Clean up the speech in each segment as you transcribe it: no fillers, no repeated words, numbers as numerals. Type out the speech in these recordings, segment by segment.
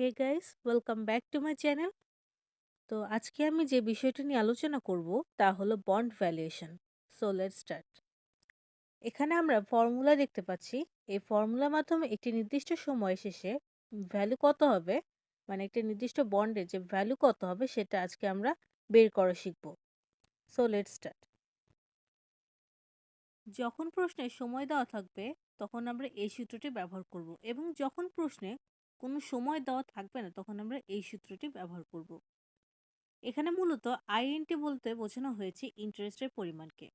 Hey guys, welcome back to my channel. তো আজকে আমি যে বিষয়টা নিয়ে আলোচনা করব তা হলো bond valuation. So let's start. এখানে আমরা ফর্মুলা দেখতে পাচ্ছি। এই ফর্মুলার মাধ্যমে একটি নির্দিষ্ট সময় শেষে ভ্যালু কত হবে, মানে একটা নির্দিষ্ট বন্ডের যে ভ্যালু কত হবে সেটা আজকে আমরা বের করা শিখব। So let's start. যখন প্রশ্নে সময় দেওয়া থাকবে তখন আমরা এই সূত্রটি ব্যবহার করব, এবং যখন প্রশ্নে কোনো সময় দেওয়া থাকবে না তখন আমরা এই সূত্রটি ব্যবহার করব। এখানে মূলত আইএনটি বলতে বোঝানো হয়েছে ইন্টারেস্টের পরিমাণকে।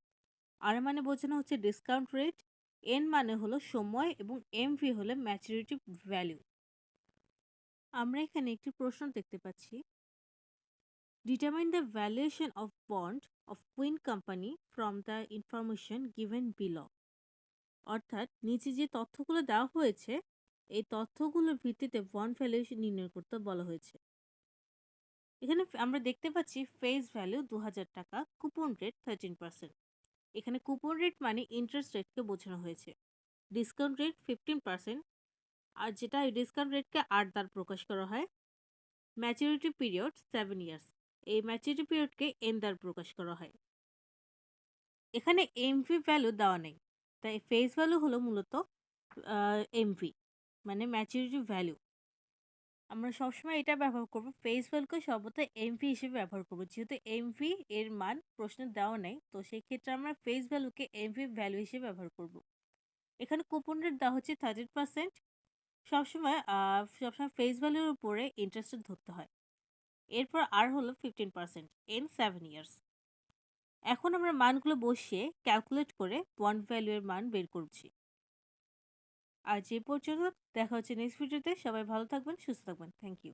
আর মানে বোঝানো হচ্ছে ডিসকাউন্ট রেট, এন মানে হলো সময়, এবং এমভি হলো ম্যাচুরিটি ভ্যালু। আমরা এখানে একটি প্রশ্ন দেখতে পাচ্ছি, determine the valuation of bond of queen company from the information given below. অর্থাৎ নিচে যে তথ্যগুলো দেওয়া হয়েছে এই তথ্যগুলোর ভিত্তিতে বন্ড ভ্যালুয়েশন নির্ণয় করতে বলা হয়েছে। এখানে আমরা দেখতে পাচ্ছি ফেস ভ্যালু ২০০০ টাকা, কুপন রেট 13%। এখানে কুপন রেট মানে ইন্টারেস্ট রেটকে বোঝানো হয়েছে। ডিসকাউন্ট রেট 15%, আর যেটা এই ডিসকাউন্ট রেটকে ৮ দ্বারা প্রকাশ করা হয়। ম্যাচুরিটি পিরিয়ড 7 ইয়ার্স, এই ম্যাচুরিটি পিরিয়ডকে এন দ্বারা প্রকাশ করা হয়। এখানে এমভি ভ্যালু দেওয়া নেই, তাই ফেস ভ্যালু হলো মূলত এমভি মানে ম্যাচুরিটি ভ্যালু। আমরা সবসময় এটা ব্যবহার করব, ফেস ভ্যালুকে সর্বদা এমভি হিসেবে ব্যবহার করব। যেহেতু এমভি এর মান প্রশ্নে দেওয়া নেই, তো সেই ক্ষেত্রে আমরা ফেস ভ্যালুকে এমভি ভ্যালু হিসেবে ব্যবহার করব। এখানে কুপন রেট দেওয়া হচ্ছে 13%। সবসময় ফেস ভ্যালুর উপরে ইন্টারেস্ট ধরতে হয়। এরপর আর হলো 15% ইন 7 ইয়ার্স। এখন আমরা মানগুলো বসিয়ে ক্যালকুলেট করে বন্ড ভ্যালু এর মান বের করছি। আর যে পর্যন্ত দেখা হচ্ছে নেক্সট ভিডিওতে। সবাই ভালো থাকবেন, সুস্থ থাকবেন। Thank you.